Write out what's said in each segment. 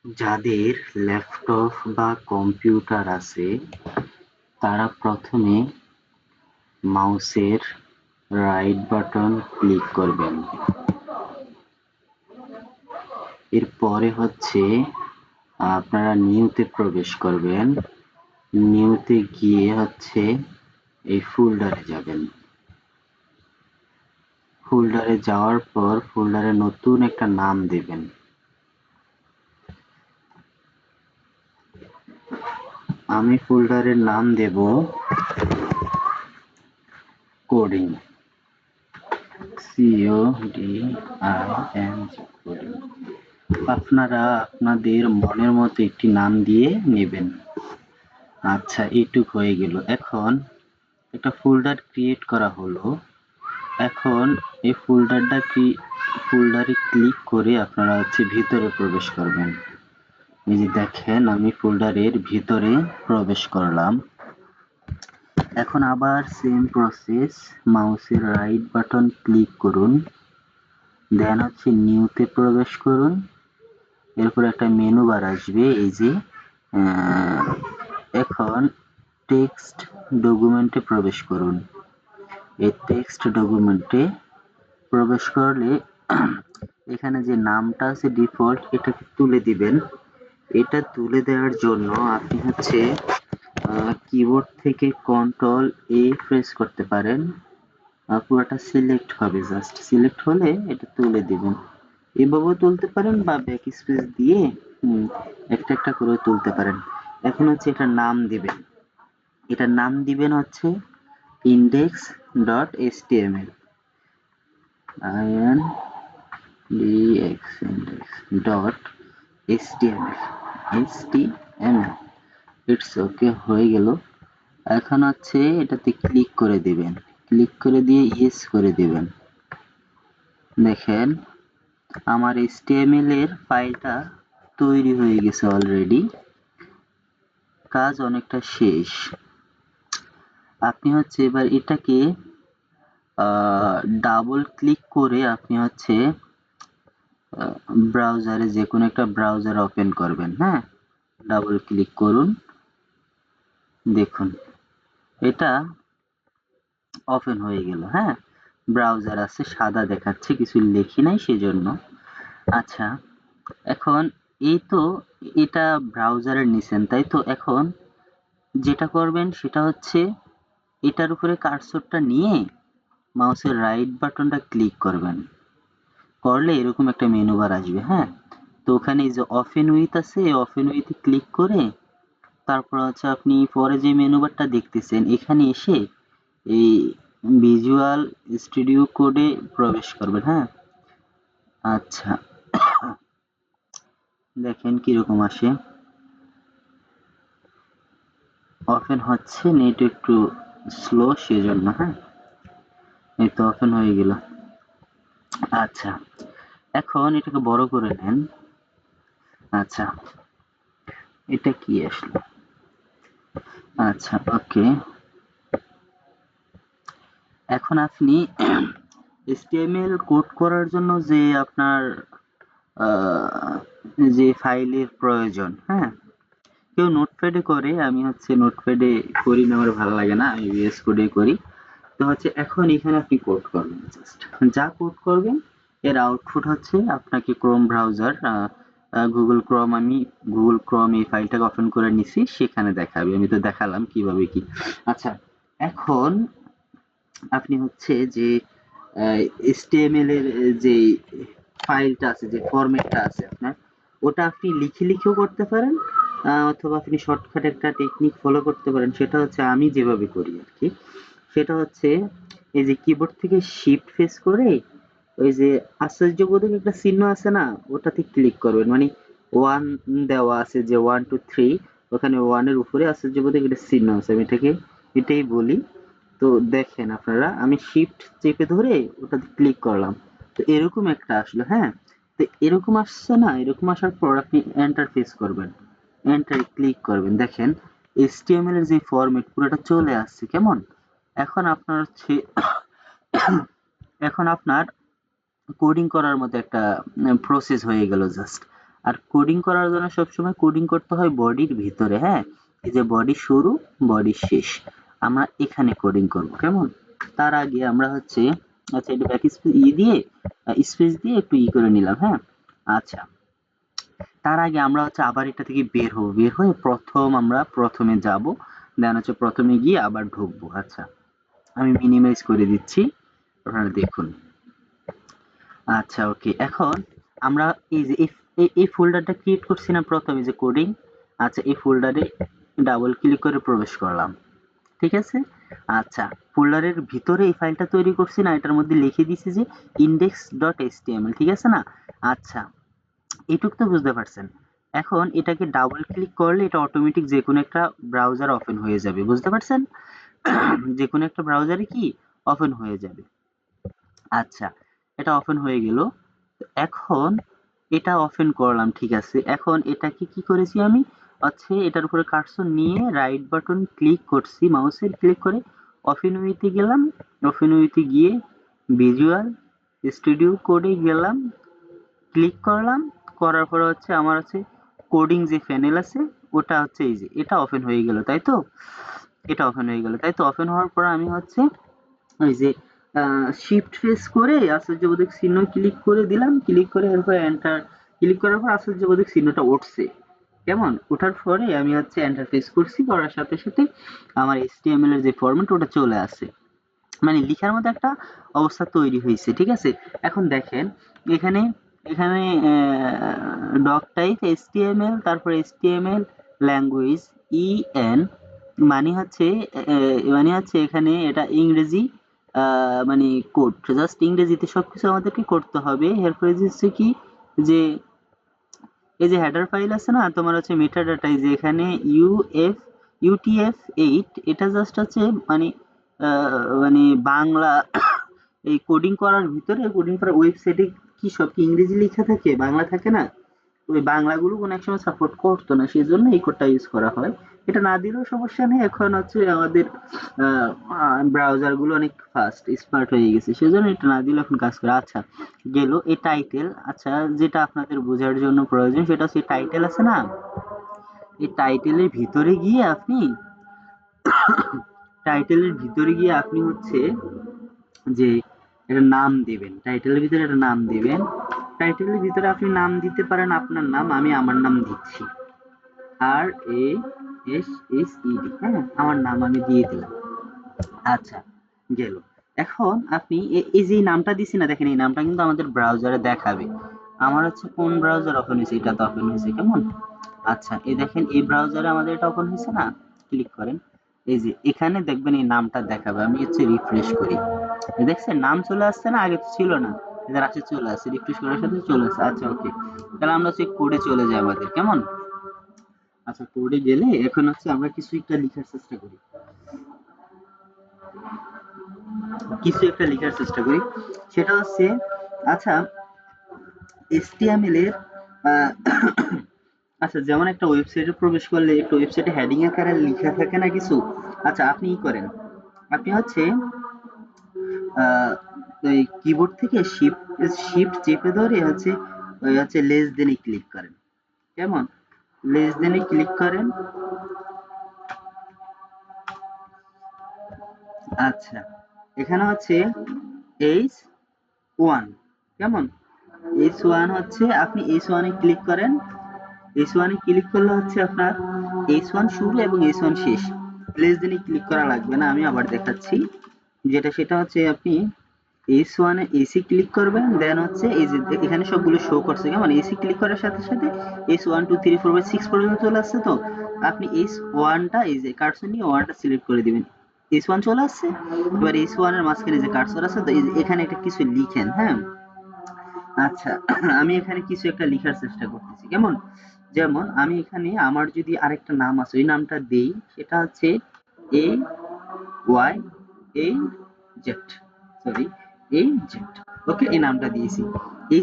যাদের ল্যাপটপ বা কম্পিউটার আছে তারা প্রথমে মাউসের রাইট বাটন ক্লিক করবেন। এরপরে হচ্ছে আপনারা নিউতে প্রবেশ করবেন। নিউতে গিয়ে হচ্ছে এই ফোল্ডারে যাবেন। ফোল্ডারে যাওয়ার পর ফোল্ডারে নতুন একটা নাম দেবেন। আমি ফোল্ডারের নাম দেব কোডিং, CODING কোডিং। আপনারা আপনাদের মনের মতো একটি নাম দিয়ে নেবেন। আচ্ছা, এইটুক হয়ে গেল। এখন একটা ফোল্ডার ক্রিয়েট করা হলো। এখন এই ফোল্ডারে ক্লিক করে আপনারা হচ্ছে ভিতরে প্রবেশ করবেন। এই যে দেখেন আমি ফোল্ডারের ভিতরে প্রবেশ করলাম। এখন আবার সেম প্রসেস, মাউসের রাইট বাটন ক্লিক করুন, দেন হচ্ছে নিউতে প্রবেশ করুন। এরপর একটা মেনু বার আসবে, এই যে এখন টেক্সট ডকুমেন্টে প্রবেশ করুন। এই টেক্সট ডকুমেন্টে প্রবেশ করলে এখানে যে নামটা আছে ডিফল্ট, এটাকে তুলে দিবেন। এটা তুলে দেওয়ার জন্য আপনি হচ্ছে কিবোর্ড থেকে Ctrl+A প্রেস করতে পারেন। পুরোটা সিলেক্ট হবে, জাস্ট সিলেক্ট হলে এটা তুলে দিবেন। এভাবেও তুলতে পারেন বা ব্যাক স্পেস দিয়ে একটা একটা করে তুলতে পারেন। এখন হচ্ছে এটার নাম দিবেন। এটার নাম দিবেন হচ্ছে index.html, index.html। ইটস ওকে, হয়ে গেল। এখন হচ্ছে এটাতে ক্লিক করে দিবেন, ক্লিক করে দিয়ে ইয়েস করে দিবেন। দেখেন আমার HTML এর ফাইলটা তৈরি হয়ে গেছে অলরেডি, কাজ অনেকটা শেষ। আপনি হচ্ছে এবার এটাকে ডাবল ক্লিক করে আপনি হচ্ছে ব্রাউজারে, যে কোনো একটা ব্রাউজার ওপেন করবেন। হ্যাঁ, ডাবল ক্লিক করুন, দেখুন এটা ওপেন হয়ে গেল। হ্যাঁ, ব্রাউজার আছে, সাদা দেখাচ্ছে, কিছু লেখি নাই সেজন্য। আচ্ছা, এখন এই তো এটা ব্রাউজারের নিছেন, তাই তো? এখন যেটা করবেন সেটা হচ্ছে এটার উপরে কার্সরটা নিয়ে মাউসের রাইট বাটনটা ক্লিক করবেন। করলে এরকম একটা মেনু বার আসবে। হ্যাঁ, তো ওখানে এই যে ওপেন উইথ আছে, এই ওপেন উইথে ক্লিক করে তারপর হচ্ছে আপনি পরে যে মেনু বারটা দেখতেছেন এখানে এসে এই ভিজুয়াল স্টুডিও কোডে প্রবেশ করবেন। হ্যাঁ, আচ্ছা, দেখেন কিরকম আসে। ওপেন হচ্ছে, নেট একটু স্লো সেজন্য। হ্যাঁ, এই তো ওপেন হয়ে গেল। আচ্ছা, এখন এটাকে বড় করে নেন। আচ্ছা, এটা কি আসলো? আচ্ছা, ওকে। এখন আপনি HTML কোড করার জন্য যে আপনার যে ফাইলের প্রয়োজন, হ্যাঁ, কেউ নোটপ্যাডে করে, আমি হচ্ছে নোটপ্যাডে করি না, আমার ভালো লাগে না, আমি VS কোডে করি। তো হচ্ছে এখন এখানে আপনি কোড করবেন, জাস্ট যা কোড করবেন এর আউটপুট হচ্ছে আপনাকে ক্রোম ব্রাউজার, গুগল ক্রোম, আমি গুগল ক্রোম এই ফাইলটাকে ওপেন করে নিছি, সেখানে দেখাবে। আমি তো দেখালাম কিভাবে কি। আচ্ছা, এখন আপনি হচ্ছে যে HTML এর যে ফাইলটা আছে, যে ফরম্যাটটা আছে আপনার, ওটা আপনি লিখেও করতে পারেন, অথবা আপনি শর্টকাট একটা টেকনিক ফলো করতে পারেন। সেটা হচ্ছে আমি যেভাবে করি আর কি। সেটা হচ্ছে এই যে কিবোর্ড থেকে শিফট প্রেস করে ওই যে আশ্চর্যবোধক একটা চিহ্ন আছে না, ওটাতে ক্লিক করবেন। মানে ওয়ান দেওয়া আছে, যে 1 2 3, ওখানে ওয়ানের উপরে আশ্চর্যবোধক একটা চিহ্ন আছে, আমি এটাই বলি। তো দেখেন আপনারা, আমি শিফট চেপে ধরে ওটাতে ক্লিক করলাম, তো এরকম একটা আসলো। হ্যাঁ, তো এরকম আসছে না, এরকম আসার পর আপনি এন্টার প্রেস করবেন, এন্টার ক্লিক করবেন, দেখেন HTML এর যে ফরম্যাট পুরোটা চলে আসছে। কেমন? এখন আপনার হচ্ছে এখন আপনার কোডিং করার মতো একটা প্রসেস হয়ে গেল জাস্ট। আর কোডিং করার জন্য সবসময় কোডিং করতে হয় বডির ভিতরে, হ্যাঁ, এই যে বডি শুরু বডি শেষ, আমরা এখানে কোডিং করব কেমন। তার আগে আমরা হচ্ছে আচ্ছা এটা ব্যাক স্পেস দিয়ে স্পেস দিয়ে একটু করে নিলাম, হ্যাঁ। আচ্ছা, তার আগে আমরা হচ্ছে আবার এটা থেকে বের হব, বের হয়ে আমরা প্রথমে যাব, দেন হচ্ছে প্রথমে গিয়ে আবার ঢুকবো। আচ্ছা, আমি মিনিমাইজ করে দিচ্ছি, আপনারা দেখুন। আচ্ছা ওকে, এখন আমরা এই যে এই ফোল্ডারটা ক্রিয়েট করছি না প্রথমে, যে কোডিং। আচ্ছা, এই ফোল্ডারে ডাবল ক্লিক করে প্রবেশ করলাম, ঠিক আছে। আচ্ছা, ফোল্ডারের ভিতরে এই ফাইলটা তৈরি করছি না, এটার মধ্যে লিখে দিছি যে index.html, ঠিক আছে না। আচ্ছা, এইটুক তো বুঝতে পারছেন। এখন এটাকে ডাবল ক্লিক করলে এটা অটোমেটিক যে কোনো একটা ব্রাউজার ওপেন হয়ে যাবে, বুঝতে পারছেন। যে কোনো একটা ব্রাউজারে কি ওপেন হয়ে যাবে। আচ্ছা, এটা ওপেন হয়ে গেল। এখন এটা ওপেন করলাম, ঠিক আছে। এখন এটাকে কি করেছি আমি, হচ্ছে এটার উপরে কার্সর নিয়ে রাইট বাটন ক্লিক করছি, মাউসের ক্লিক করে ওপেন উইথে গেলাম। ওপেন উইথে গিয়ে ভিজুয়াল স্টুডিও কোডে গেলাম, ক্লিক করলাম। করার পরে হচ্ছে আমার হচ্ছে কোডিং যে প্যানেল আছে ওটা হচ্ছে এই যে এটা ওপেন হয়ে গেল, তাই তো। এটা ওপেন হয়ে গেল, তাই তো। ওপেন হওয়ার পর আমি হচ্ছে ওই যে শিফট প্রেস করে আশ্চর্যবোধক চিহ্ন ক্লিক করে দিলাম, ক্লিক করে এরপর এন্টার ক্লিক করার পর আশ্চর্যবোধক চিহ্নটা উঠছে, কেমন। ওঠার পরে আমি হচ্ছে এন্টার প্রেস করছি, করার সাথে সাথে আমার এইচটিএমএল এর যে ফরম্যাট ওটা চলে আসে, মানে লিখার মতো একটা অবস্থা তৈরি হয়েছে, ঠিক আছে। এখন দেখেন এখানে এখানে ডক টাইপ এইচটিএমএল, তারপর এইচটিএমএল ল্যাঙ্গুয়েজ ইএন, মানে হচ্ছে এখানে এটা ইংরেজি, মানে কোড, জাস্ট ইংরেজিতে সবকিছু আমাদেরকে করতে হবে। এরপরে হচ্ছে কি, যে এই যে হেডার ফাইল আছে না তোমার হচ্ছে মেটা ডাটা, এই যে এখানে UTF-8, এটা জাস্ট হচ্ছে মানে মানে বাংলা এই কোডিং করার ভিতরে, কোডিং করার ওয়েবসাইটে কি সব কি ইংরেজি লেখা থাকে, বাংলা থাকে না। ওই বাংলাগুলো কোনো এক সময় সাপোর্ট করতো না, সেই জন্য এই কোডটা ইউজ করা হয়। এটা না দিলেও সমস্যা নেই, এখন হচ্ছে আমাদের ব্রাউজার গুলো অনেক ফাস্ট স্মার্ট হয়ে গেছে, সেজন্য এটা না দিলে এখন কাজ করে। আচ্ছা, গেল এই টাইটেল। আচ্ছা, যেটা আপনাদের বোঝার জন্য প্রয়োজন সেটা হচ্ছে টাইটেল আছে না, এই টাইটেলের ভিতরে গিয়ে আপনি হচ্ছে যে একটা নাম দিবেন, টাইটেলের ভিতরে একটা নাম দিবেন। টাইটেলের ভিতরে আপনি নাম দিতে পারেন আপনার নাম, আমি আমার নাম দিচ্ছি, RASSED, হ্যাঁ, আমার নাম আমি দিয়ে দিলাম। আচ্ছা, গেল। এখন আপনি এই যে নামটা দিছি না, দেখেন এই নামটা কিন্তু আমাদের ব্রাউজারে দেখাবে। আমার হচ্ছে কোন ব্রাউজার ওপেন হয়েছে, এটা তো ওপেন হয়েছে, কেমন। আচ্ছা, এই দেখেন এই ব্রাউজারে আমাদের এটা ওপেন হয়েছে না, ক্লিক করেন। এই যে এখানে দেখবেন এই নামটা দেখাবে, আমি হচ্ছে রিফ্রেশ করি, দেখছেন নাম চলে আসছে না, আগে তো ছিল না, এদের আসে চলে আসছে, রিফ্রেশ করার সাথে চলে আসছে। আচ্ছা ওকে, তাহলে আমরা হচ্ছে কোডে চলে যাই আমাদের, কেমন। আচ্ছা, কোডে গেলে এখন হচ্ছে আমরা কিছু একটা লেখার চেষ্টা করি, সেটা হচ্ছে আচ্ছা HTML এর আহ, আচ্ছা, যেমন একটা ওয়েবসাইটে প্রবেশ করলে একটা ওয়েবসাইটে হেডিং আকারে লেখা থাকে না কিছু। আচ্ছা, আপনি ই করেন, আপনি হচ্ছে ওই কিবোর্ড থেকে শিফট শিফট চেপে ধরে হচ্ছে ওই হচ্ছে লেস দেনে ক্লিক করেন, কেমন। লেস দেনে ক্লিক করেন। আচ্ছা, এখানে হচ্ছে H1, কেমন। H1 হচ্ছে আপনি H1 এ ক্লিক করেন। H1 এ ক্লিক করলে হচ্ছে আপনার H1 শুরু এবং H1 শেষ। লেস দেনে ক্লিক করা লাগবে না, আমি আবার দেখাচ্ছি। যেটা সেটা হচ্ছে আপনি H1 এ এসি ক্লিক করবেন, দেন হচ্ছে এই যে এখানে সবগুলো শো করছে, কেমন। এসি ক্লিক করার সাথে সাথে H1 2 3 4 5 6 পর্যন্ত চলে আসছে, তো আপনি H1 টা এই যে কার্সর নিয়ে 1 টা সিলেক্ট করে দিবেন, H1 চলে আসছে। এবার H1 এর মাঝখানে যে কার্সর আছে, তো এই যে এখানে একটা কিছু লিখেন, হ্যাঁ। আচ্ছা, আমি এখানে কিছু একটা লেখার চেষ্টা করতেছি, কেমন। যেমন আমি এখানে আমার যদি আরেকটা নাম আছে ওই নামটা দেই, সেটা হচ্ছে AYAZ, সরি, AZ, ওকে, এই নামটা দিয়েছি।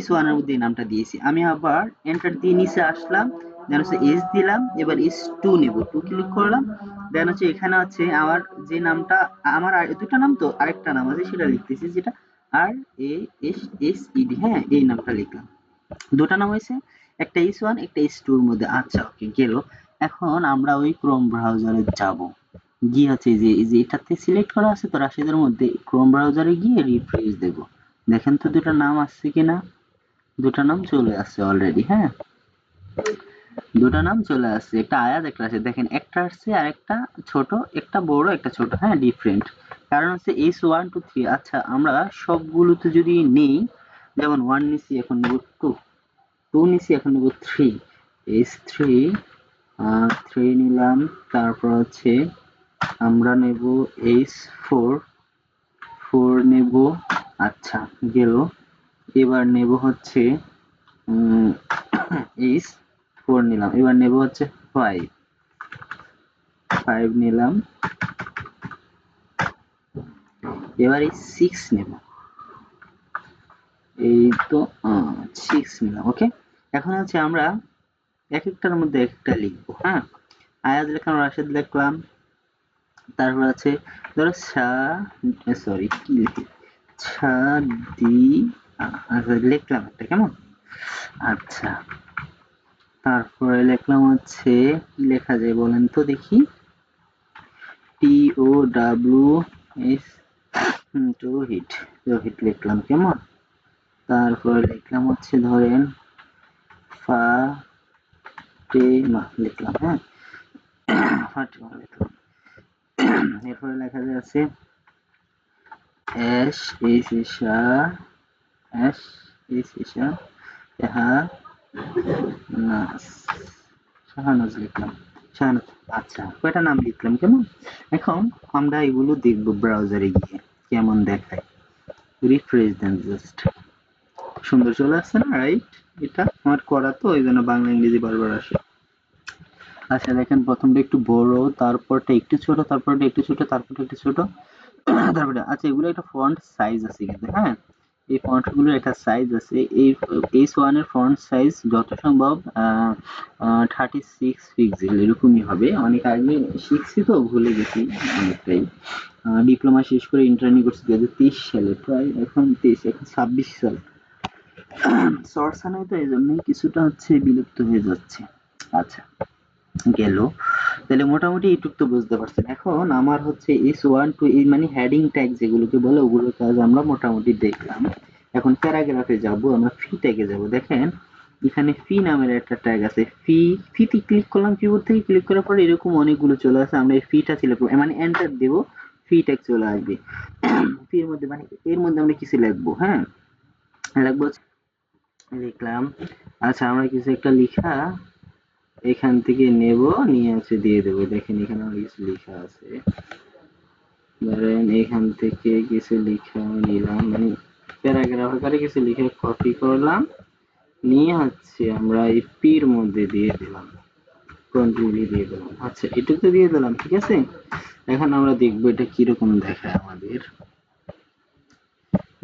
H1 এর মধ্যে এই নামটা দিয়েছি, আমি আবার এন্টার দিয়ে নিচে আসলাম, দেন হচ্ছে H দিলাম, এবার H2 নেব, 2 ক্লিক করলাম, দেন হচ্ছে এখানে হচ্ছে আমার যে নামটা, আমার দুটো নাম তো, আরেকটা নাম আছে সেটা লিখতেছি, যেটা RASSED, হ্যাঁ, এই নামটা লিখলাম। দুটা নাম হয়েছে, একটা H1 একটা H2 এর মধ্যে। আচ্ছা ওকে গেল। এখন আমরা ওই ক্রোম ব্রাউজারে যাব, গিয়ে হচ্ছে এই যে এটাতে সিলেক্ট করা আছে তো রাশিদের মধ্যে, ক্রোম ব্রাউজারে গিয়ে রিফ্রেশ দেব। দেখেন তো দুটা নাম আসছে কিনা, দুটা নাম চলে আসছে অলরেডি। হ্যাঁ, দুটা নাম চলে আসছে, একটা আয়াত একটা আছে। দেখেন একটা আসছে আর একটা ছোট, একটা বড় একটা ছোট। হ্যাঁ, ডিফারেন্ট, কারণ হচ্ছে H1 2 3। আচ্ছা আমরা সবগুলোতে যদি নেই, যেমন 1 নিছি এখন নেব 2, 2 নিছি এখন নেব 3, H3 3 নিলাম। তারপর হচ্ছে আমরা নেব H4, 4 নেব। আচ্ছা গেল। এবার নেব হচ্ছে H4 নিলাম। এবার নেব হচ্ছে 5, 5 নিলাম। এবার এই 6 নেব, এই তো 6 নিলাম। ওকে, এখন হচ্ছে আমরা এক একটার মধ্যে একটা লিখবো। হ্যাঁ, আয়াত লিখলাম, রাশেদ লিখলাম, তারপর আছে ধরো সরি কি লিখি, ছাদি। আচ্ছা লিখলাম একটা, কেমন? আচ্ছা, তারপরে লিখলাম হচ্ছে কি লেখা যায় বলেন তো দেখি, TOWS, রোহিত, রোহিত লিখলাম, কেমন? তারপরে লিখলাম হচ্ছে ধরেন ফাতেমা লিখলাম। হ্যাঁ, ফাতেমা লিখলাম। এরপরে লেখা যাচ্ছে এস এস ইসা, এস এস ইসা শাহনাজ, শাহনাজ লিখলাম, শাহনাজ। আচ্ছা কয়টা নাম লিখলাম, কেমন? এখন আমরা এগুলো দেখবো ব্রাউজারে গিয়ে কেমন দেখায়। রিফ্রেশ দেন জাস্ট, সুন্দর চলে আসছে না? রাইট, এটা আমার করা তো ওই জন্য বাংলা ইংরেজি বারবার আসে। আচ্ছা দেখেন প্রথমটা একটু বড়, তারপরটা একটু ছোট, তারপরটা একটু ছোট, তারপরটা একটু ছোট, তারপরে আচ্ছা এগুলো একটা ফন্ট সাইজ আছে কিন্তু। হ্যাঁ, এই ফন্ট গুলোর একটা সাইজ আছে। এই H1 এর ফন্ট সাইজ যত সম্ভব 36 পিক্সেল এরকমই হবে। অনেক আগে শিখছি তো ভুলে গেছি অনেকটাই। ডিপ্লোমা শেষ করে ইন্টার্নি করছি 2023 সালে, প্রায় এখন 23, এখন 26 সাল। চর্চা নাই তো এই জন্যই কিছুটা হচ্ছে বিলুপ্ত হয়ে যাচ্ছে। আচ্ছা গেল। তাহলে মোটামুটি এইটুক তো বুঝতে পারছেন। এখন আমার হচ্ছে H1 to এই মানে হেডিং ট্যাগ যেগুলোকে বলে ওগুলোর কাজ আমরা মোটামুটি দেখলাম। এখন প্যারাগ্রাফে যাব, আমরা ফি ট্যাগে যাব। দেখেন এখানে ফি নামের একটা ট্যাগ আছে। ফিতে ক্লিক করলাম, কিবোর্ড থেকে ক্লিক করার পরে এরকম অনেকগুলো চলে আসে। আমরা এই ফিটা সিলেক্ট করব, মানে এন্টার দেব, ফি ট্যাগ চলে আসবে। ফির মধ্যে মানে এর মধ্যে আমরা কিছু লিখবো। হ্যাঁ, লিখবো, লিখলাম। আচ্ছা আমরা কিছু একটা লিখা এখান থেকে নেব, নিয়ে হচ্ছে দিয়ে দেবো। দেখেন এখানে আমার কিছু লেখা আছে, ধরেন এখান থেকে কিছু লেখা নিলাম, মানে প্যারাগ্রাফ আকারে কিছু লিখে কপি করলাম, নিয়ে হচ্ছে আমরা এই পির মধ্যে দিয়ে দিলাম, কন্ট্রোল দিয়ে দিলাম। আচ্ছা এটুকু দিয়ে দিলাম, ঠিক আছে। এখন আমরা দেখবো এটা কিরকম দেখায় আমাদের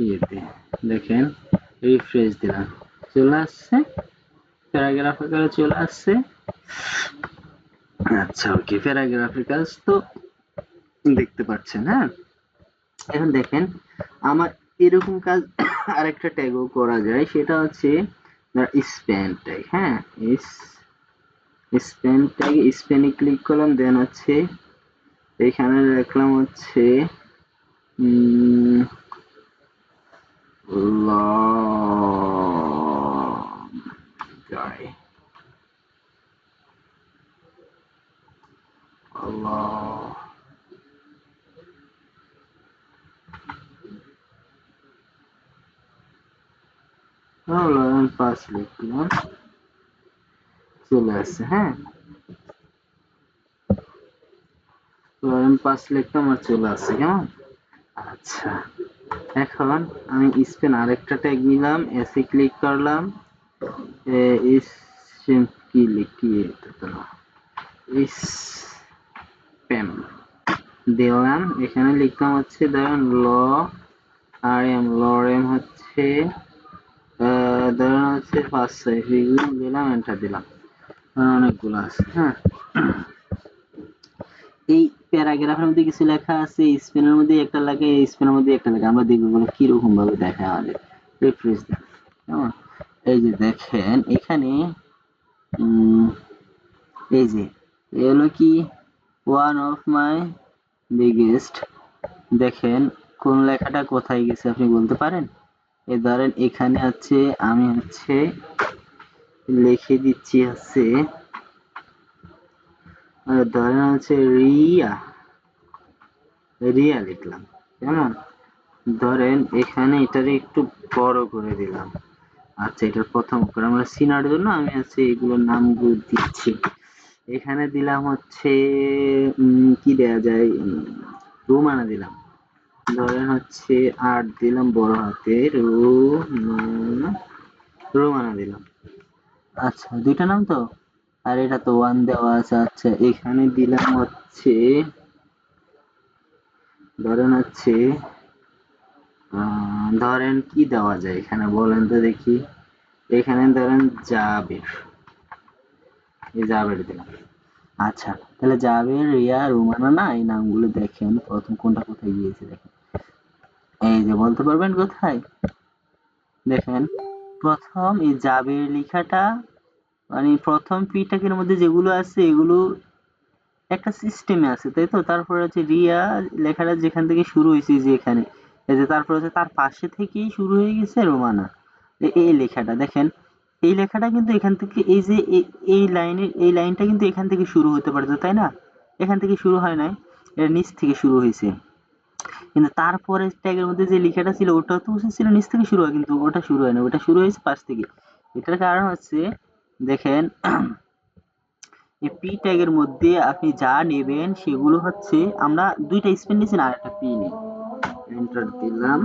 ইয়েতে। দেখেন রিফ্রেশ দিলাম, চলে আসছে, প্যারাগ্রাফ আকারে চলে আসছে। আচ্ছা ওকে, প্যারাগ্রাফের কাজ তো দেখতে পাচ্ছেন। হ্যাঁ, এখন দেখেন আমার এরকম কাজ আরেকটা ট্যাগও করা যায়, সেটা হচ্ছে স্প্যান ট্যাগ। হ্যাঁ, স্প্যান ট্যাগ, স্প্যানে ক্লিক করলাম, দেন হচ্ছে এখানে রাখলাম হচ্ছে পাঁচ লিখলাম, চলে আসছে। হ্যাঁ, পাঁচ লিখলাম আর চলে আসছে, কেমন? আচ্ছা এখন আমি স্পেন আরেকটা ট্যাগ নিলাম, এসে ক্লিক করলাম, কি লিখি স্প্যাম দিলাম। এখানে লিখলাম হচ্ছে ধরেন লরেম হচ্ছে ধরেন হচ্ছে 5-6 দিলাম, এন্টার দিলাম। অনেকগুলো আছে। হ্যাঁ, এই প্যারাগ্রাফের মধ্যে কিছু লেখা আছে, স্পেনের মধ্যে একটা লেখা, এই স্পেনের মধ্যে একটা লেখা। আমরা দেখবো এগুলো কিরকম ভাবে দেখায় আমাদের। রিফ্রেশ দেন, কেমন? এই যে দেখেন এখানে এই যে এলো কি ওয়ান অফ মাই বিগেস্ট, দেখেন কোন লেখাটা কোথায় গেছে আপনি বলতে পারেন? এই ধরেন এখানে আছে, আমি হচ্ছে লিখে দিচ্ছি হচ্ছে ধরেন হচ্ছে রিয়া, রিয়া লিখলাম কেমন, ধরেন এখানে এটারে একটু বড় করে দিলাম। আচ্ছা এটার প্রথম করে আমরা চিনার জন্য আমি হচ্ছে এগুলোর নামগুলো দিচ্ছি। এখানে দিলাম হচ্ছে কি দেয়া যায়, রোমানা দিলাম, ধরেন হচ্ছে আর দিলাম বড় হাতে রোমানা দিলাম। আচ্ছা দুইটা নাম তো, আর এটা তো ওয়ান দেওয়া আছে। আচ্ছা এখানে দিলাম হচ্ছে ধরেন হচ্ছে ধরেন কি দেওয়া যায় এখানে বলেন তো দেখি, এখানে ধরেন জাবের, এই জাবের দিলাম। আচ্ছা তাহলে জাবের, রিয়া, রুমানা না, এই নামগুলো দেখেন প্রথম কোনটা কোথায় গিয়েছে দেখেন, এই যে বলতে পারবেন কোথায়? দেখেন প্রথম এই জাবের লেখাটা, মানে প্রথম পি ট্যাগের মধ্যে যেগুলো আছে এগুলো একটা সিস্টেমে আছে তাই তো, তারপরে হচ্ছে রিয়া লেখাটা যেখান থেকে শুরু হয়েছে যে এখানে, এই যে তারপর হচ্ছে তার পাশে থেকেই শুরু হয়ে গেছে রোমানা, এই লেখাটা দেখেন, এই লেখাটা কিন্তু এখান থেকে এই যে এই লাইনের এই লাইনটা কিন্তু এখান থেকে শুরু হতে পারতো তাই না, এখান থেকে শুরু হয় নাই, এর নিচ থেকে শুরু হয়েছে। কিন্তু তারপরে ট্যাগের মধ্যে যে লেখাটা ছিল ওটা তো উচিত ছিল নিচ থেকে শুরু হয়, কিন্তু ওটা শুরু হয় না, ওটা শুরু হয়েছে পাশ থেকে। এটার কারণ হচ্ছে দেখেন এই পি ট্যাগের মধ্যে আপনি যা নেবেন সেগুলো হচ্ছে, আমরা দুইটা স্পেন নিয়েছি না আরেকটা পি নেই, এন্টার দিলাম,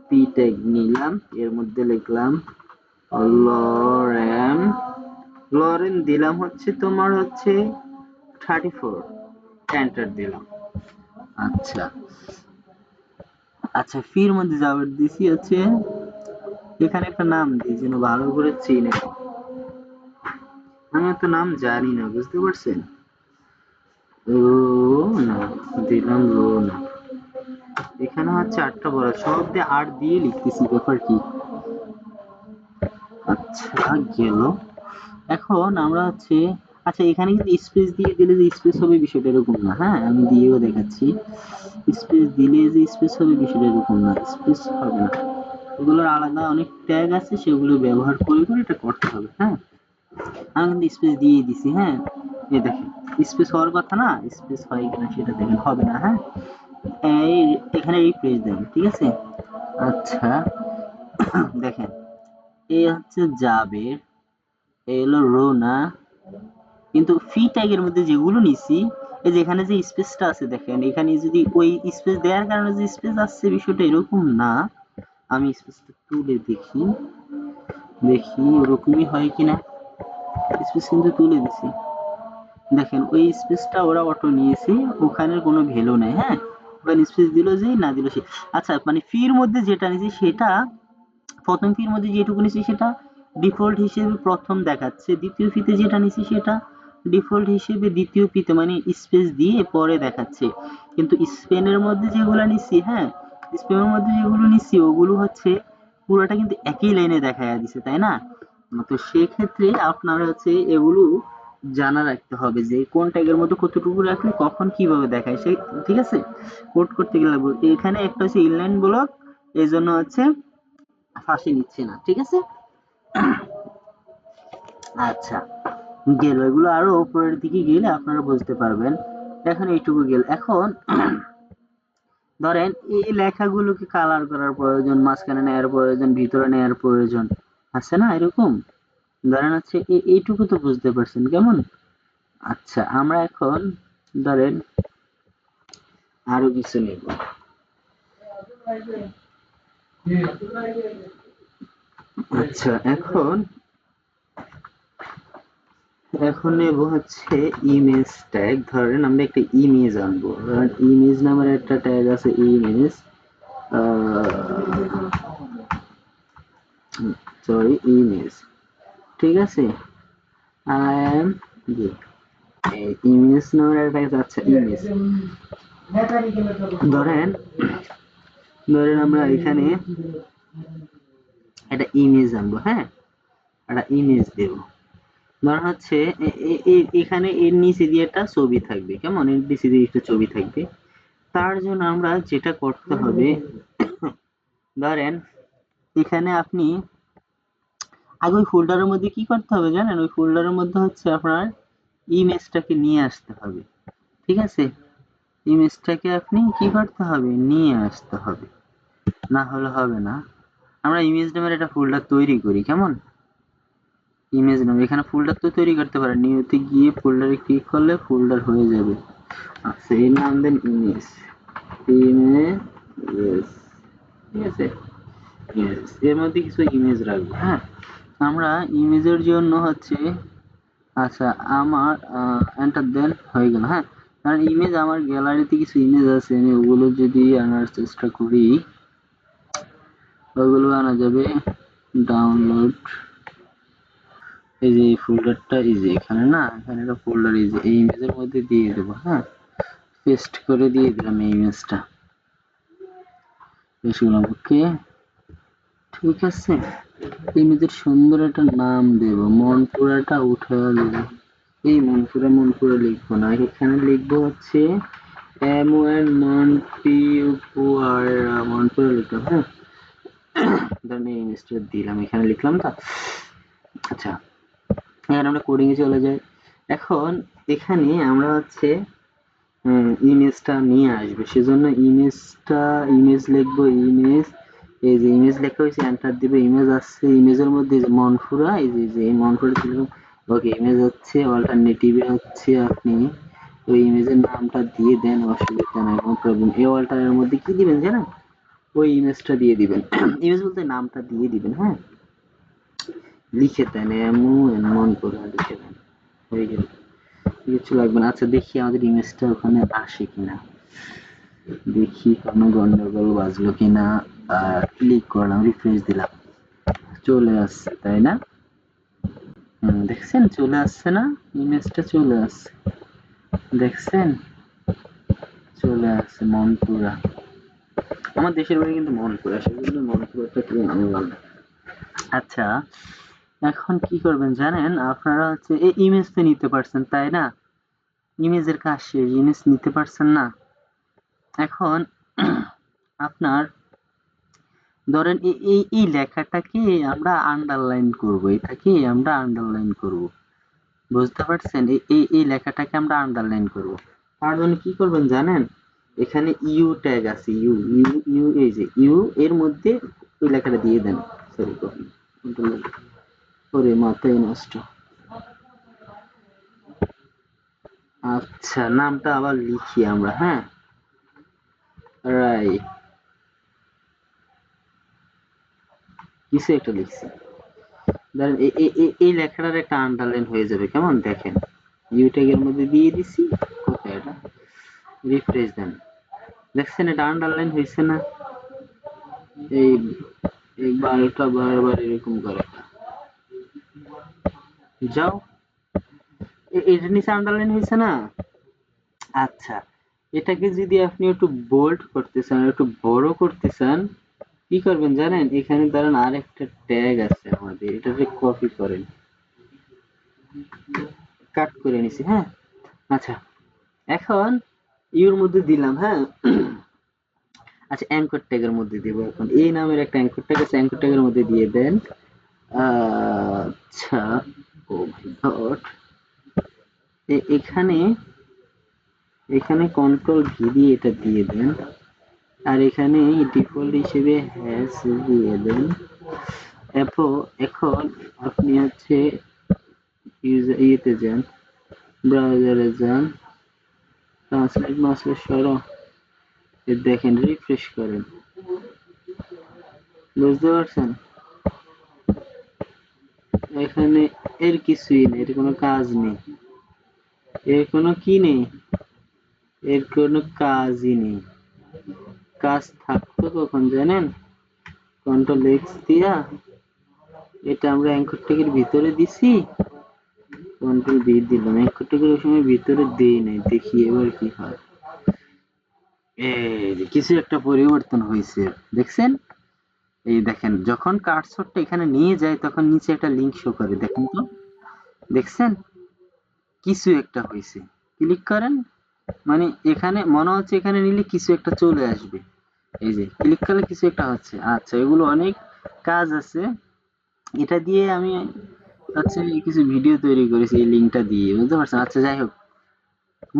পি ট্যাগ নিলাম, এর মধ্যে লিখলাম লরেন, লরেন দিলাম হচ্ছে তোমার হচ্ছে 34, এন্টার দিলাম। আচ্ছা আচ্ছা ফির মধ্যে যাবার দিছি হচ্ছে, এখানে একটা নাম দিই যেন ভালো করে চিনে, আমি তো নাম জানি না বুঝতে পারছেন, রোনা দিলাম, রোনা, এখানে হচ্ছে আটটা বড় সব দিয়ে আট দিয়ে লিখতেছি, ব্যাপার কি? আচ্ছা গেল, এখন আমরা হচ্ছে আচ্ছা এখানে কিন্তু স্পেস দিয়ে দিলে যে স্পেস হবে বিষয়টা এরকম না, হ্যাঁ আমি দিয়েও দেখাচ্ছি, স্পেস দিলে যে স্পেস হবে বিষয়টা এরকম না, স্পেস হবে না, এগুলোর আলাদা অনেক ট্যাগ আছে সেগুলো ব্যবহার করে করে এটা করতে হবে। হ্যাঁ আমি কিন্তু স্পেস দিয়ে দিছি, হ্যাঁ এই দেখেন স্পেস হওয়ার কথা না, স্পেস হয় কিনা সেটা দেখেন, হবে না, হ্যাঁ এই এখানে রিপ্লেস দেন, ঠিক আছে। আচ্ছা দেখেন এই হচ্ছে জাবের, এই হলো রোনা, কিন্তু ফি ট্যাগের মধ্যে যেগুলো নিছি এই যে এখানে যে স্পেসটা আছে দেখেন, এখানে যদি ওই স্পেস দেওয়ার কারণে যে স্পেস আসছে বিষয়টা এরকম না, আমি স্পেসটা তুলে দেখি, দেখি ওরকমই হয় কিনা, স্পেস কিন্তু তুলে দিছি, দেখেন ওই স্পেসটা ওরা অটো নিয়েছে, ওখানে কোনো ভ্যালু নাই, হ্যাঁ ওখানে স্পেস দিল যে না দিল সে। আচ্ছা মানে ফির মধ্যে যেটা নিয়েছি সেটা, প্রথম ফির মধ্যে যেটুকু নিয়েছি সেটা ডিফল্ট হিসেবে প্রথম দেখাচ্ছে, দ্বিতীয় ফিতে যেটা নিয়েছি সেটা ডিফল্ট হিসেবে দ্বিতীয় পিতে মানে স্পেস দিয়ে পরে দেখাচ্ছে, কিন্তু স্পেনের মধ্যে যেগুলো নিচ্ছি, হ্যাঁ স্পেনের মধ্যে যেগুলো নিচ্ছি ওগুলো হচ্ছে পুরোটা কিন্তু একই লাইনে দেখায়া দিছে তাই না, তো সেক্ষেত্রে আপনারা হচ্ছে এগুলো জানা রাখতে হবে যে কোন ট্যাগের মধ্যে কতটুকু রাখলে কখন কিভাবে দেখায় সে, ঠিক আছে। কোড করতে গেলে এখানে একটা হচ্ছে ইনলাইন ব্লক, এই জন্য হচ্ছে ফাঁসি নিচ্ছে না, ঠিক আছে। আচ্ছা গেল, এগুলো আরো উপরের দিকে গেলে আপনারা বুঝতে পারবেন, এখন এইটুকু গেল, এখন ধরেন এই লেখাগুলোকে কালার করার প্রয়োজন, মাঝখানে নেওয়ার প্রয়োজন, ভিতরে নেওয়ার প্রয়োজন আছে না এরকম, ধরেন হচ্ছে এইটুকু তো বুঝতে পারছেন কেমন। আচ্ছা আমরা এখন ধরেন আরো কিছু নেব, আচ্ছা এখন এখন নেব হচ্ছে ইমেজ ট্যাগ, ধরেন আমরা একটা ইমেজ আনবো, ধরেন ইমেজ নামের একটা ট্যাগ আছে ইমেজ, সরি ইমেজ, ঠিক আছে, আই এম ইমেজ নামের একটা ট্যাগ আছে ইমেজ, ধরেন ধরেন আমরা এখানে একটা ইমেজ আনবো, হ্যাঁ একটা ইমেজ দেব। ধরেন হচ্ছে এখানে এর নিচে দিয়ে একটা ছবি থাকবে, কেমন, এর নিচে দিয়ে একটা ছবি থাকবে। তার জন্য আমরা যেটা করতে হবে, ধরেন এখানে আপনি আগে ওই ফোল্ডারের মধ্যে কি করতে হবে জানেন, ওই ফোল্ডারের মধ্যে হচ্ছে আপনার ইমেজটাকে নিয়ে আসতে হবে, ঠিক আছে? ইমেজটাকে আপনি কি করতে হবে, নিয়ে আসতে হবে, না হলে হবে না। আমরা ইমেজ নামের একটা ফোল্ডার তৈরি করি, কেমন, ইমেজ নামে এখানে ফোল্ডার তো তৈরি করতে পারেন, নিউতে গিয়ে ফোল্ডারে ক্লিক করলে ফোল্ডার হয়ে যাবে। আচ্ছা, এর নাম দেন ইমেজ, ইমেজ, ঠিক আছে, ইমেজ, এর মধ্যে কিছু ইমেজ রাখবো, হ্যাঁ। আমরা ইমেজের জন্য হচ্ছে, আচ্ছা আমার এন্টার দেন, হয়ে গেল, হ্যাঁ। কারণ ইমেজ, আমার গ্যালারিতে কিছু ইমেজ আছে, আমি ওগুলো যদি আনার চেষ্টা করি, ওগুলো আনা যাবে ডাউনলোড, এই যে এই ফোল্ডারটা, এই যে এখানে না, এখানে একটা ফোল্ডার, এই যে এই ইমেজের মধ্যে দিয়ে দেবো, হ্যাঁ। পেস্ট করে দিয়ে দিলাম এই ইমেজটা, পেস্ট করলাম, ওকে, ঠিক আছে। ইমেজের সুন্দর একটা নাম দেব, মনপুরাটা উঠে দেবো, এই মনপুরা, মনপুরা লিখবো না, এখানে লিখবো হচ্ছে MON মনপুরা, মনপুরা লিখলাম, হ্যাঁ। ধরেন এই ইমেজটা দিলাম, এখানে লিখলাম তো। আচ্ছা, এখানে আমরা কোডিং এ চলে যাই। এখন এখানে আমরা হচ্ছে ইমেজটা নিয়ে আসবে, সেজন্য ইমেজটা, ইমেজ লিখবো, ইমেজ, এই যে ইমেজ লেখা হয়েছে, এন্টার দিবে, ইমেজ আসছে, ইমেজের মধ্যে যে মনফুরা, এই যে এই মনফুরা দিলাম, ওকে। ইমেজ হচ্ছে অল্টারনেটিভে হচ্ছে আপনি ওই ইমেজের নামটা দিয়ে দেন, অসুবিধা নাই, কোনো প্রবলেম। এই অল্টারের মধ্যে কি দিবেন জানেন, ওই ইমেজটা দিয়ে দিবেন, ইমেজ বলতে নামটা দিয়ে দিবেন, হ্যাঁ। লিখে দেন, মনপুরা লিখে দেন, হয়ে গেল, কিছু লাগবে না। আচ্ছা দেখি আমাদের ইমেজটা ওখানে আসে কিনা, দেখি কোনো গন্ডগোল বাজলো কিনা। ক্লিক করলাম, রিফ্রেশ দিলাম, চলে আসছে, তাই না? দেখছেন চলে আসছে না, ইমেজটা চলে আসছে, দেখছেন চলে আসছে, মনপুরা। আমার দেশের বাড়ি কিন্তু মনপুরা, সেজন্য মনপুরাটা কি আনলাম। আচ্ছা, এখন কি করবেন জানেন, আপনারা হচ্ছে এই ইমেজ তো নিতে পারছেন, তাই না? ইমেজের কাজ শেষ, ইমেজ নিতে পারছেন না। এখন আপনার ধরেন এই লেখাটাকে আমরা আন্ডারলাইন করব, এটাকে আমরা আন্ডারলাইন করব, বুঝতে পারছেন? এই লেখাটাকে আমরা আন্ডারলাইন করব। তার জন্য কি করবেন জানেন, এখানে ইউ ট্যাগ আছে, ইউ ইউ ইউ, এই যে ইউ, এর মধ্যে ওই লেখাটা দিয়ে দেন। সরি, ওরে মাথায় নষ্ট। আচ্ছা, নামটা আবার লিখি আমরা, হ্যাঁ, রাইট, কিছু একটা লিখছি, ধরেন এই লেখাটার একটা আন্ডারলাইন হয়ে যাবে, কেমন, দেখেন ইউ ট্যাগের মধ্যে দিয়ে দিছি, কোথায় এটা, রিফ্রেশ দেন, দেখছেন এটা আন্ডারলাইন হয়েছে না? এই এই বারোটা বারবার এরকম করে, যাও, এটা নিচে আন্ডারলাইন হয়েছে না? আচ্ছা, এটাকে যদি আপনি একটু বোল্ড করতে চান, একটু বড় করতে চান, কি করবেন জানেন, এখানে ধরেন আরেকটা ট্যাগ আছে আমাদের, এটাকে কপি করেন, কাট করে নিছি, হ্যাঁ। আচ্ছা, এখন ইউর মধ্যে দিলাম, হ্যাঁ। আচ্ছা, অ্যাঙ্কর ট্যাগের মধ্যে দিব, এখন এই নামের একটা অ্যাঙ্কর ট্যাগ আছে, অ্যাঙ্কর ট্যাগের মধ্যে দিয়ে দেন। আচ্ছা, ও মাই গড, এখানে এখানে কন্ট্রোল ভি দিয়ে এটা দিয়ে দেন, আর এখানে ডিফল্ট হিসেবে হ্যাশ দিয়ে দেন। এখন আপনি হচ্ছে ইয়েতে যান, ব্রাউজারে যান, ট্রান্সলেট মাসলেট সরো, দেখেন, রিফ্রেশ করেন, বুঝতে পারছেন? এখানে এর কিছুই নেই, এর কোনো কাজ নেই, এর কোনো কি নেই, এর কোনো কাজই নেই। কাজ থাকতো কখন জানেন, কন্ট্রোল এক্স দিয়া এটা আমরা অ্যাঙ্কর ট্যাগের ভিতরে দিছি, কন্ট্রোল ভি দিলাম, অ্যাঙ্কর ট্যাগের ওই সময় ভিতরে দেই নাই, দেখি এবার কি হয়। এই যে কিছু একটা পরিবর্তন হয়েছে, দেখছেন? এই দেখেন যখন কার্সরটা এখানে নিয়ে যায় তখন নিচে একটা লিংক শো করে, দেখেন তো, দেখছেন কিছু একটা হয়েছে, ক্লিক করেন, মানে এখানে মনে হচ্ছে এখানে নিলে কিছু একটা চলে আসবে, এই যে ক্লিক করলে কিছু একটা হচ্ছে। আচ্ছা এগুলো অনেক কাজ আছে, এটা দিয়ে আমি হচ্ছে কিছু ভিডিও তৈরি করেছি এই লিঙ্কটা দিয়ে, বুঝতে পারছেন? আচ্ছা যাই হোক,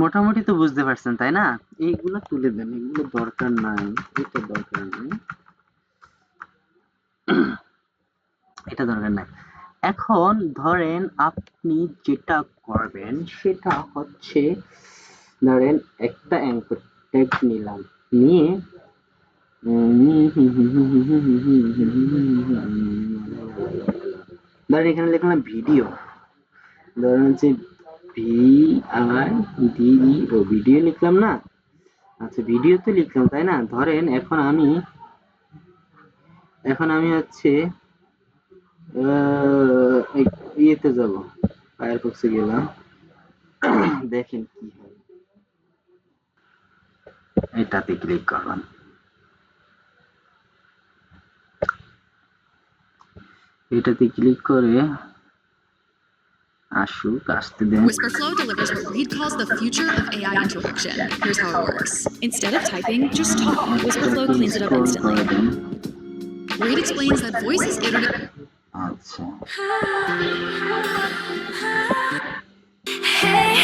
মোটামুটি তো বুঝতে পারছেন তাই না? এইগুলো তুলে দেন, এগুলো দরকার নাই, এটা দরকার নেই, এটা দরকার নাই। এখন ধরেন আপনি যেটা করবেন সেটা হচ্ছে, ধরেন একটা অ্যাঙ্কর ট্যাগ নিলাম, নিয়ে ধরেন এখানে লিখলাম ভিডিও, ধরেন হচ্ছে VIDEO, ভিডিও লিখলাম না? আচ্ছা ভিডিও তো লিখলাম তাই না? ধরেন এখন আমি হচ্ছে ইয়েতে যাব, ফায়ারফক্সে গেলাম, দেখেন কি হয়, এটাতে ক্লিক করলাম, এটাতে ক্লিক করে আসুক, আসতে দেন। Whisperflow delivers what Reed calls the future of AI interaction. Here's how it works. Instead of typing, just talk. Whisperflow cleans it up instantly. Reed explains that voice is iterative. আচ্ছা Hey,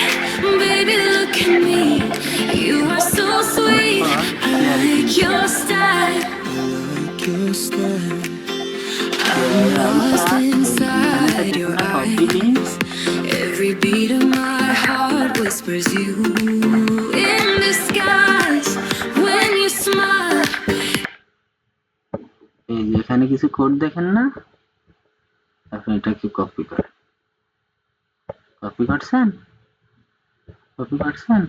baby, look at me. You are so sweet. I like your style. I'm lost inside your eyes. Every beat of my heart whispers you in disguise. When you smile. এই যে এখানে কিছু code দেখেন না, আপনি এটাকে copy করেন, copy করছেন, কপি করছেন,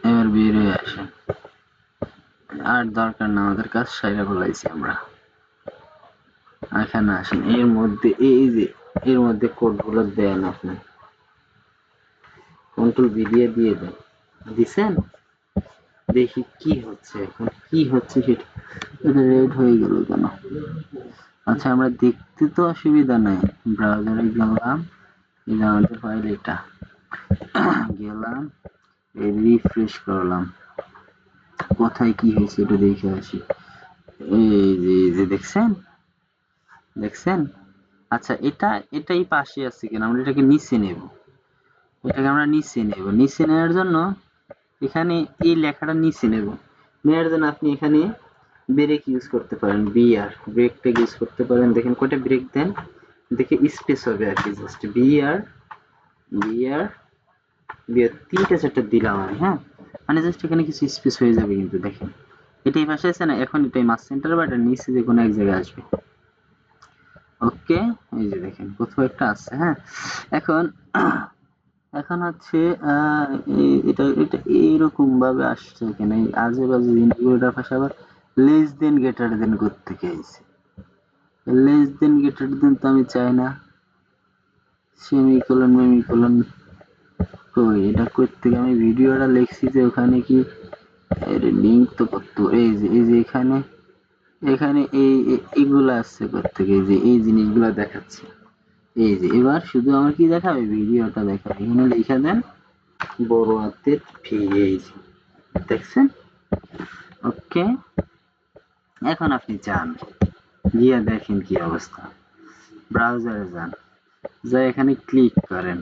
এবার বের হয়ে আসেন, আর দরকার না, আমাদের কাজ সাইরা বলাইছি আমরা। এখানে আসেন, এর মধ্যে এই যে এর মধ্যে কোডগুলো দেন, আপনি কন্ট্রোল ভি দিয়ে দেন, দিছেন, দেখি কি হচ্ছে, এখন কি হচ্ছে সেটা, এটা রেড হয়ে গেল কেন? আচ্ছা আমরা দেখতে তো অসুবিধা নাই, ব্রাউজারে গেলাম, এই যে আমাদের ফাইল এটা, গেলাম, রিফ্রেশ করলাম, কোথায় কি হয়েছে এটা দেখে আসি, এই যে দেখছেন, দেখছেন? আচ্ছা এটাই পাশে আছে কিনা, আমরা এটাকে নিচে নেব, এটাকে আমরা নিচে নেব, নিচে নেওয়ার জন্য এখানে এই লেখাটা নিচে নেব, নেওয়ার জন্য আপনি এখানে ব্রেক ইউজ করতে পারেন, বিআর ব্রেকটা ইউজ করতে পারেন, দেখেন কয়টা ব্রেক দেন, দেখে স্পেস হবে আর কি, জাস্ট বিআর বিআর বিআর তিনটা চারটা দিলাম আমি, হ্যাঁ, মানে জাস্ট এখানে কিছু স্পেস হয়ে যাবে, কিন্তু দেখেন এটাই পাশে আছে না, এখন এটাই মাস সেন্টার বা এটা নিচে যে কোনো এক জায়গায় আসবে, ওকে, এই যে দেখেন কোথাও একটা আছে, হ্যাঁ, এখন এখন হচ্ছে এটা এটা এইরকম ভাবে আসছে কেন, এই আজে বাজে জিনিসগুলোর পাশে আবার লেস দেন গ্রেটার দেন কোত্থেকে আইছে, লেস দেন গ্রেটার দেন তো আমি চাই না, সেমিকোলন মেমিকোলন কই, এটা কোত্থেকে, আমি ভিডিওটা লিখছি যে ওখানে কি এর লিংক তো করতে, এই যে এখানে এখানে এইগুলা আসছে কোত্থেকে, এই যে এই জিনিসগুলা দেখাচ্ছে, এই যে এবার শুধু আমার কি দেখাবে, ভিডিওটা দেখাবে, এখানে লিখে দেন বড় হাতের ভি, এই যে দেখছেন, ওকে, এখন আপনি যান, গিয়ে দেখেন কি অবস্থা, ব্রাউজারে যান, যা এখানে ক্লিক করেন,